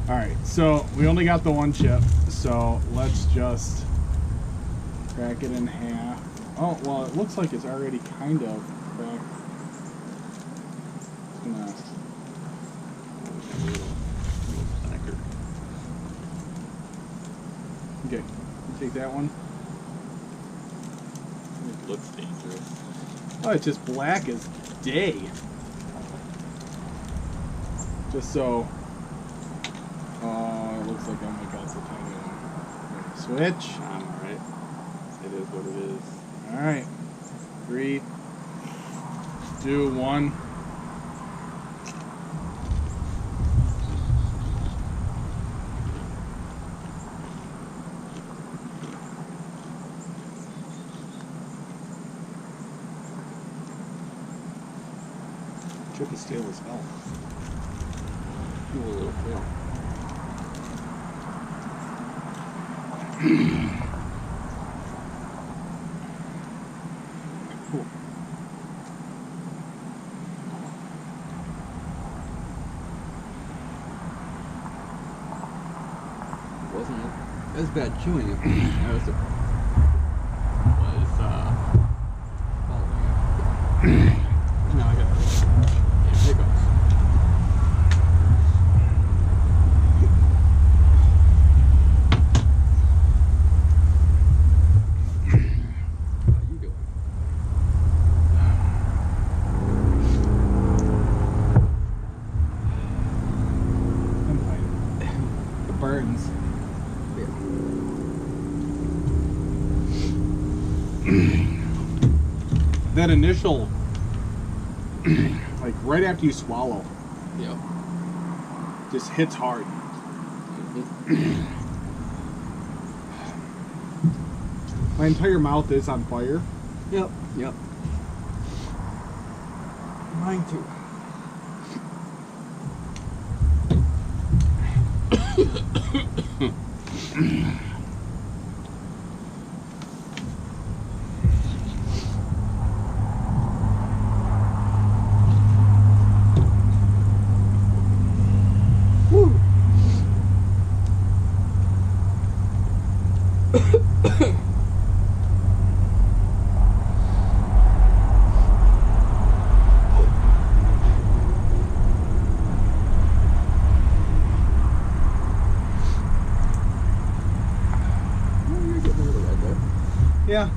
Alright, so we only got the one chip, so let's just crack it in half. Oh, well, it looks like it's already kind of cracked. It's gonna... Okay, you take that one. It looks dangerous. Oh, it's just black as day. Just so... Oh, it looks like I only got the tiny one. Switch. I'm alright. It is what it is. Alright. 3, 2, 1. Chip is stale as hell. Ooh, a little stale. Cool. It wasn't as bad chewing. It was following it. Now I got hiccups. Burns. That initial, like right after you swallow, Yep. just hits hard. My entire mouth is on fire. Yep. Yep. Mine too. Yeah.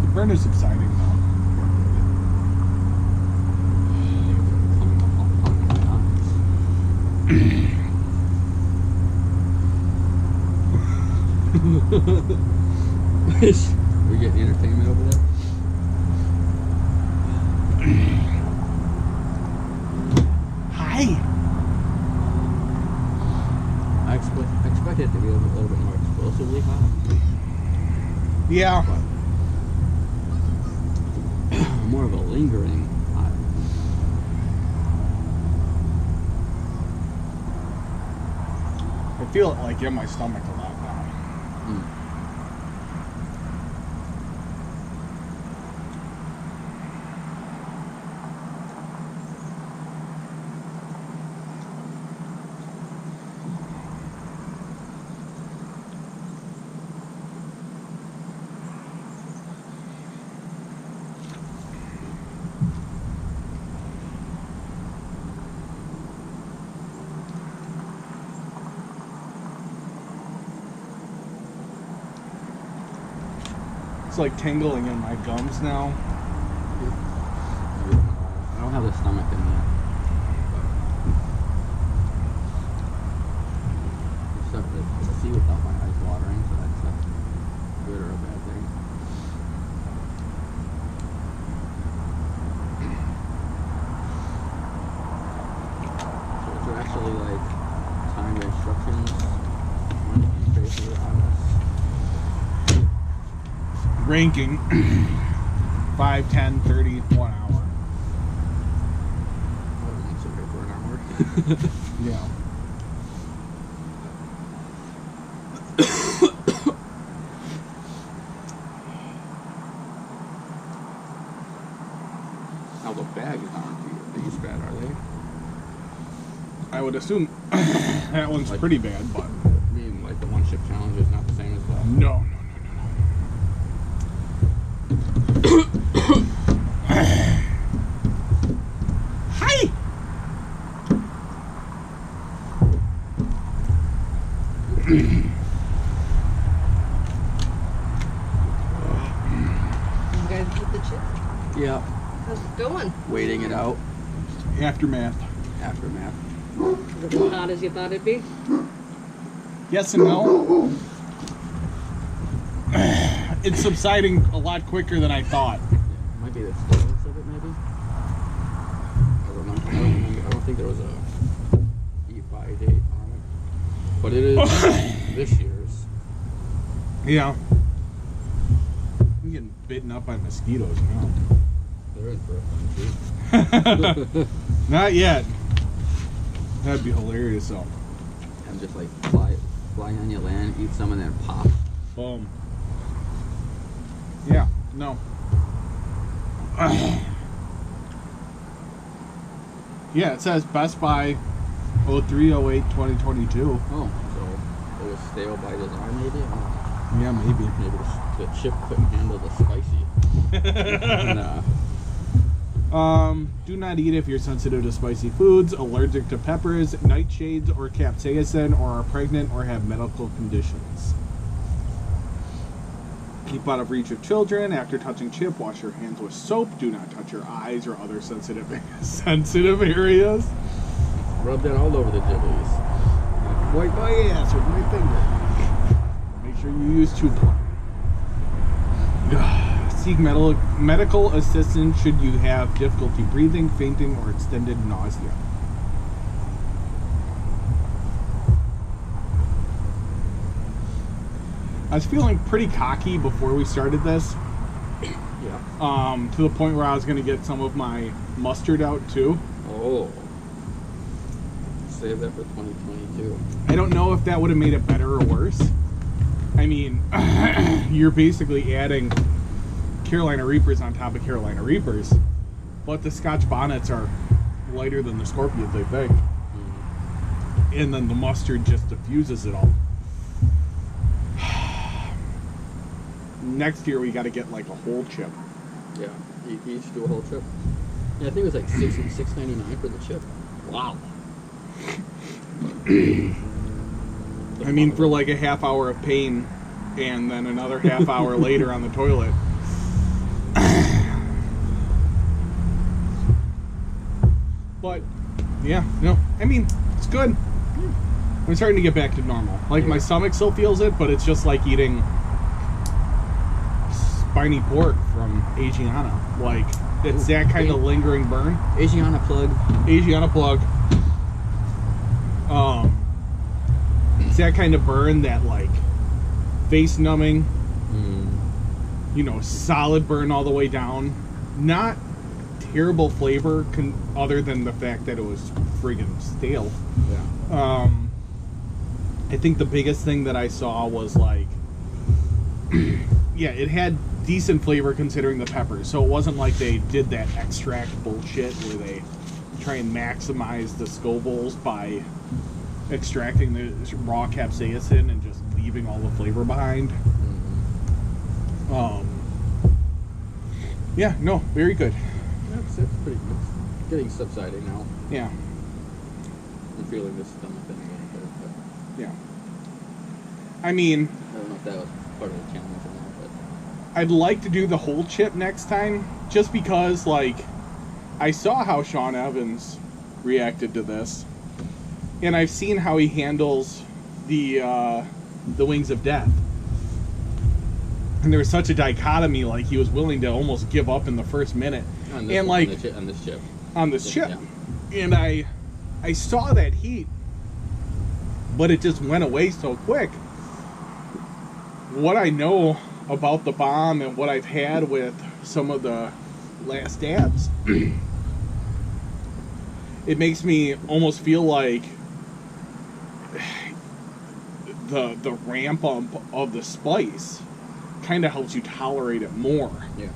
The burn is subsiding now. We getting entertainment over there? Hi. I expect it to be a little bit more explosively hot. Yeah. But more of a lingering hot. I feel it like in my stomach a lot now. It's like tingling in my gums now. I don't have the stomach in that. Except to see without my eyes watering, so that's a good or a bad thing. So it's actually like timed instructions on the paper on this. Ranking 5, 10, 30, 1 hour. What makes it paper an hour? Yeah. Now the bag is on these bad, are they? I would assume that one's Like- pretty bad, but I mean, like the one chip challenge is not the same as the. no. Hi. You guys eat the chip? Yeah. How's it going? Waiting it out. Aftermath. Aftermath. Is it as hot as you thought it'd be? Yes and no. It's subsiding a lot quicker than I thought. Might be the stillness of it, maybe. I don't know. I don't remember. I don't think there was a eat-by date on it. But it is this year's. Yeah. I'm getting bitten up by mosquitoes now. They're in for a fun treat. Not yet. That'd be hilarious though. And just like fly on your land, eat some, and then pop. Boom. Yeah, no. Yeah, it says Best Buy 03/08/2022. Oh, so it was stale by design, maybe? Oh, Yeah, maybe. maybe the chip couldn't handle the spicy. Nah. Do not eat if you're sensitive to spicy foods, allergic to peppers, nightshades, or capsaicin, or are pregnant or have medical conditions. Keep out of reach of children. After touching chip, wash your hands with soap. Do not touch your eyes or other sensitive areas. Rub that all over the jibbies. Wipe my ass with my finger. Make sure you use toothbrush. Seek medical assistance should you have difficulty breathing, fainting, or extended nausea. I was feeling pretty cocky before we started this, Yeah. to the point where I was going to get some of my mustard out too. Oh. Save that for 2022. I don't know if that would have made it better or worse. I mean, you're basically adding Carolina Reapers on top of Carolina Reapers, but the Scotch bonnets are lighter than the Scorpions, I think. And then the mustard just diffuses it all. Next year we got to get like a whole chip. Yeah. Each do a whole chip. Yeah, I think it was like $6.99 for the chip. Wow. I mean, for like a half hour of pain and then another half hour later on the toilet. But, yeah, no. I mean, it's good. I'm starting to get back to normal. Like, my stomach still feels it, but it's just like eating spiny pork from Asiana. Like, it's that kind of lingering burn. Asiana plug. Asiana plug. It's that kind of burn that, like, face numbing, you know, solid burn all the way down. Not terrible flavor other than the fact that it was friggin' stale. Yeah. I think the biggest thing that I saw was like, yeah, it had decent flavor considering the peppers. So it wasn't like they did that extract bullshit where they try and maximize the Scovilles by extracting the raw capsaicin and just leaving all the flavor behind. Yeah, no, very good. It's pretty good. It's getting subsiding now. Yeah, I'm feeling this stomach thing a little bit, but yeah. I mean, I don't know if that was part of the challenge or not, but I'd like to do the whole chip next time, just because, like, I saw how Sean Evans reacted to this, and I've seen how he handles the Wings of Death. And there was such a dichotomy, like, he was willing to almost give up in the first minute. on this And, one, like, on this chip. on this chip. Yeah. And I saw that heat, but it just went away so quick. What I know about the bomb and what I've had with some of the last dabs, it makes me almost feel like the ramp up of the spice kind of helps you tolerate it more. Yeah.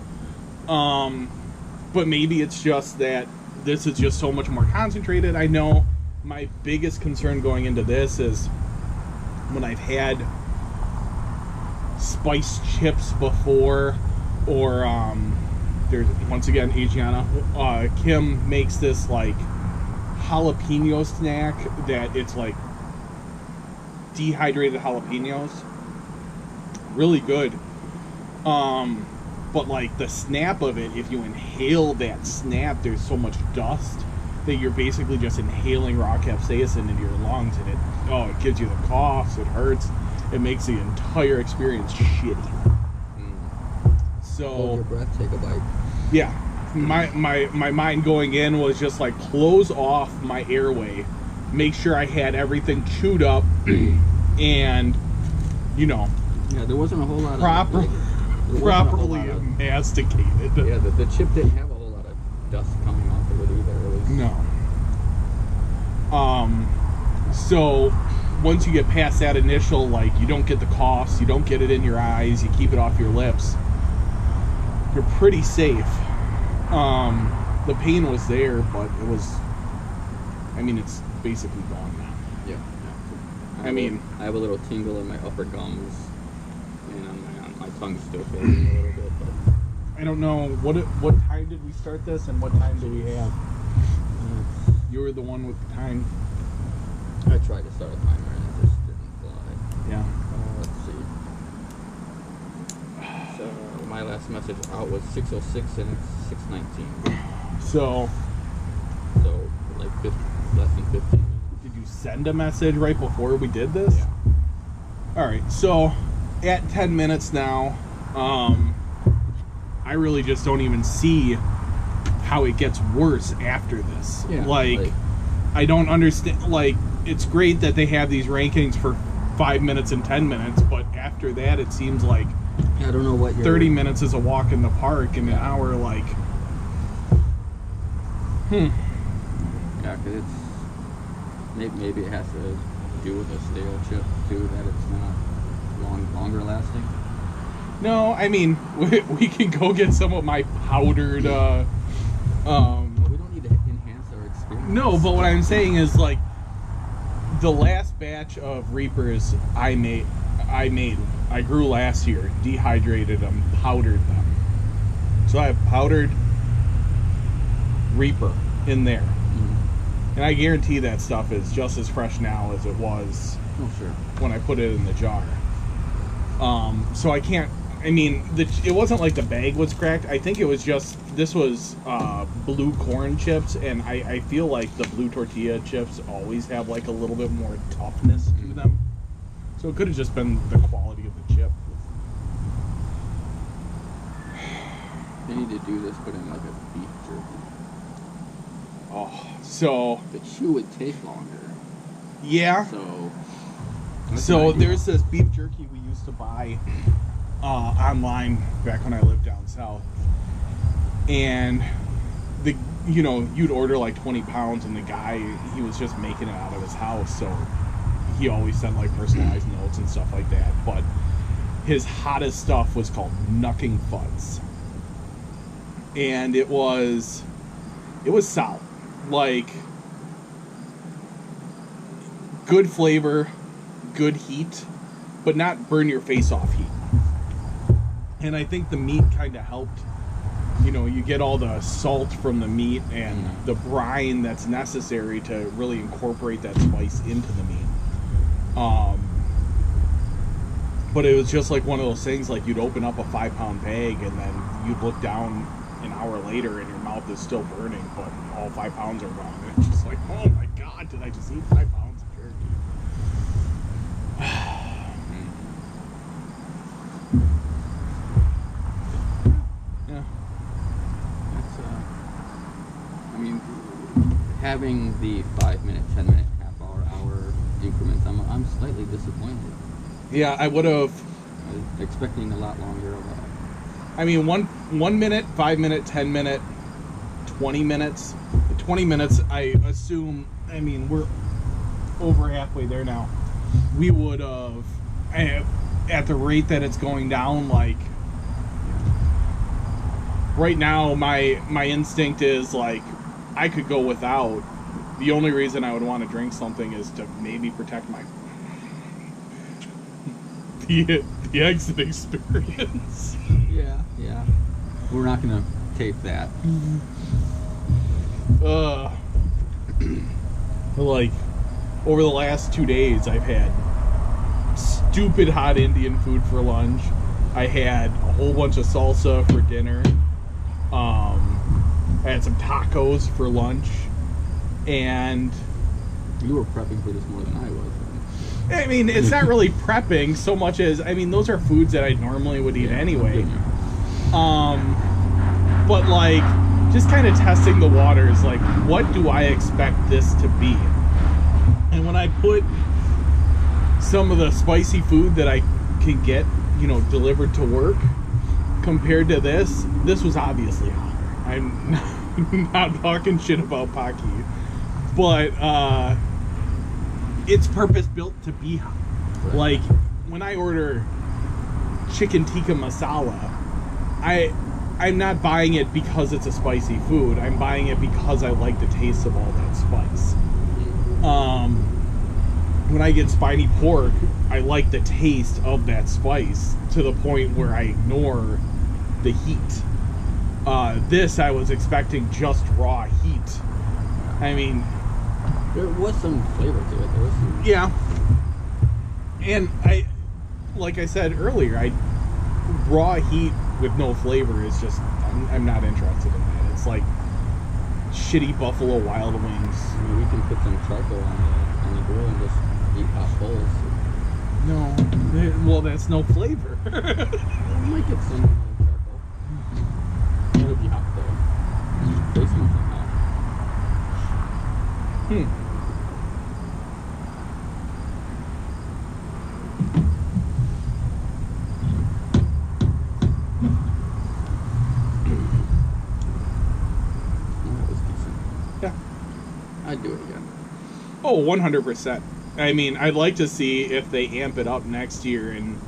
But maybe it's just that this is just so much more concentrated. I know my biggest concern going into this is when I've had spice chips before, or there's once again Adriana, Kim makes this like jalapeno snack that it's like dehydrated jalapenos, really good. But like the snap of it, if you inhale that snap, there's so much dust that you're basically just inhaling raw capsaicin into your lungs, and it gives you the coughs, it hurts, it makes the entire experience shitty. So Hold your breath, take a bite. yeah, my mind going in was just like close off my airway, make sure I had everything chewed up, and Yeah, there wasn't a whole lot properly masticated. Yeah, the chip didn't have a whole lot of dust coming off of it either. It was, No. So once you get past that initial, like, you don't get the coughs, you don't get it in your eyes, you keep it off your lips, you're pretty safe. The pain was there, but it was, it's basically gone now. Yeah. I I have a little tingle in my upper gums, and on my tongue's still feeling a little bit, but I don't know, what time did we start this, and what time do we have? You were the one with the time. I tried to start a timer and it just didn't fly. Yeah. Let's see. So my last message out was 6:06 and it's 6:19. So Like less than 15 minutes. did you send a message right before we did this? Yeah. Alright, so at 10 minutes now, I really just don't even see how it gets worse after this. Yeah, like I don't understand. Like, it's great that they have these rankings for 5 minutes and 10 minutes, but after that, it seems like I don't know what 30 minutes is a walk in the park, and an hour, like, Yeah, because it's maybe it has to do with a stale chip too, that it's not longer lasting. No, we can go get some of my powdered. But we don't need to enhance our experience. No, but what I'm saying is, like, the last batch of Reapers I grew last year, dehydrated them, powdered them. So I have powdered Reaper in there. Mm-hmm. And I guarantee that stuff is just as fresh now as it was Oh, sure. when I put it in the jar. So I can't, it wasn't like the bag was cracked. I think it was just, this was blue corn chips, and I feel like the blue tortilla chips always have like a little bit more toughness to them. So it could have just been the quality of the chip. They need to do this, put in like a beef jerky. Oh, so The chew would take longer. yeah. So So there's this beef jerky we used to buy online back when I lived down south, and you'd order like 20 pounds, and the guy, he was just making it out of his house, so he always sent like personalized notes and stuff like that. But his hottest stuff was called Knucking Fuzz, and it was solid, like, good flavor, good heat, but not burn your face off heat. And I think the meat kind of helped. You get all the salt from the meat and the brine that's necessary to really incorporate that spice into the meat. But it was just like one of those things, like, you'd open up a 5-pound bag and then you'd look down an hour later and your mouth is still burning, but all 5 pounds are gone. And it's just like, oh my God, did I just eat 5 pounds of jerky? Yeah. That's having the 5-minute, 10-minute, half-hour increments, I'm slightly disappointed. Yeah, I would have. I was expecting a lot longer of a... 1 minute, 5 minute, 10 minute, 20 minutes. 20 minutes, I assume, I mean, we're over halfway there now. We would have, at the rate that it's going down, like, right now, my instinct is, like, I could go without. The only reason I would want to drink something is to maybe protect my the exit experience. Yeah. We're not gonna tape that. Like, over the last 2 days, I've had stupid hot Indian food for lunch. I had a whole bunch of salsa for dinner. I had some tacos for lunch, and You were prepping for this more than I was. I mean, it's not really prepping so much as, I mean, those are foods that I normally would eat anyway. But like, just kind of testing the waters, like, what do I expect this to be? And when I put some of the spicy food that I can get, you know, delivered to work, compared to this was obviously hotter. I'm not talking shit about Paqui, but it's purpose built to be hot. Right. Like, when I order chicken tikka masala, I'm not buying it because it's a spicy food. I'm buying it because I like the taste of all that spice. When I get spiny pork, I like the taste of that spice to the point where I ignore the heat. This, I was expecting just raw heat. I mean, There was some flavor to it. There was some... yeah. And like I said earlier, raw heat with no flavor is just, I'm not interested in that. It's like shitty Buffalo Wild Wings. I mean, we can put some charcoal on the grill and just eat hot bowls. No, well, that's no flavor. We might get some charcoal. It'll be hot though. Taste them somehow. That was decent. Yeah. I'd do it again. Oh, 100%. I mean, I'd like to see if they amp it up next year and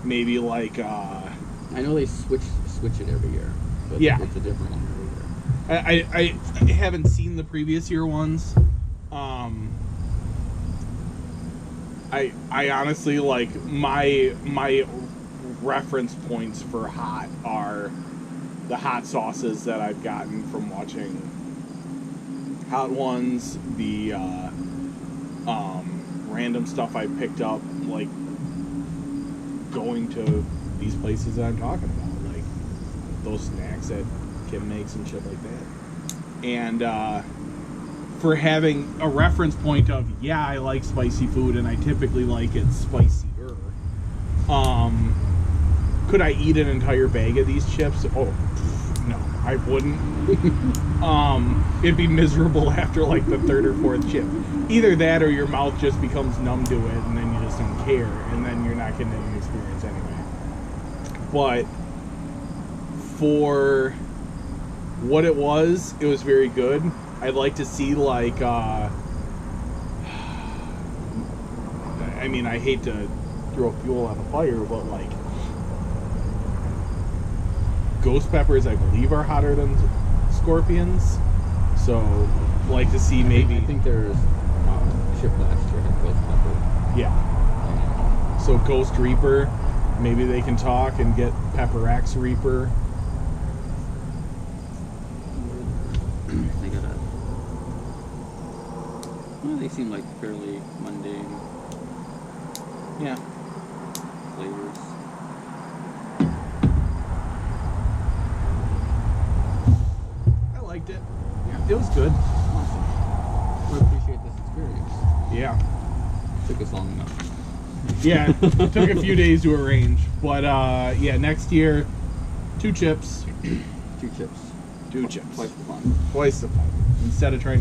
maybe like, I know they switch it every year. But Yeah. It's a different one every year. I haven't seen the previous year ones. I honestly, like, my reference points for hot are the hot sauces that I've gotten from watching Hot Ones, the random stuff I picked up, like, going to these places that I'm talking about, like those snacks that Kim makes and shit like that. And for having a reference point of, yeah, I like spicy food and I typically like it spicier. Could I eat an entire bag of these chips? Oh, no, I wouldn't. It'd be miserable after like the third or fourth chip. Either that or your mouth just becomes numb to it and then you just don't care and then you're not getting any experience anyway. But for what it was very good. I'd like to see, like, I mean, I hate to throw fuel on the fire, but, like, ghost peppers, I believe, are hotter than scorpions. So, like to see maybe... I think there's chip last year had ghost pepper. Yeah. So, Ghost Reaper, maybe they can talk and get Pepper X Reaper. They got a... Well, they seem like fairly mundane Yeah. flavors. I liked it. Yeah, it was good. Awesome. We appreciate this experience. Yeah. Took us long enough. Yeah, it took a few days to arrange. But, yeah, next year, 2 chips. 2 chips. 2 chips. Twice the fun. Twice the fun. Instead of trying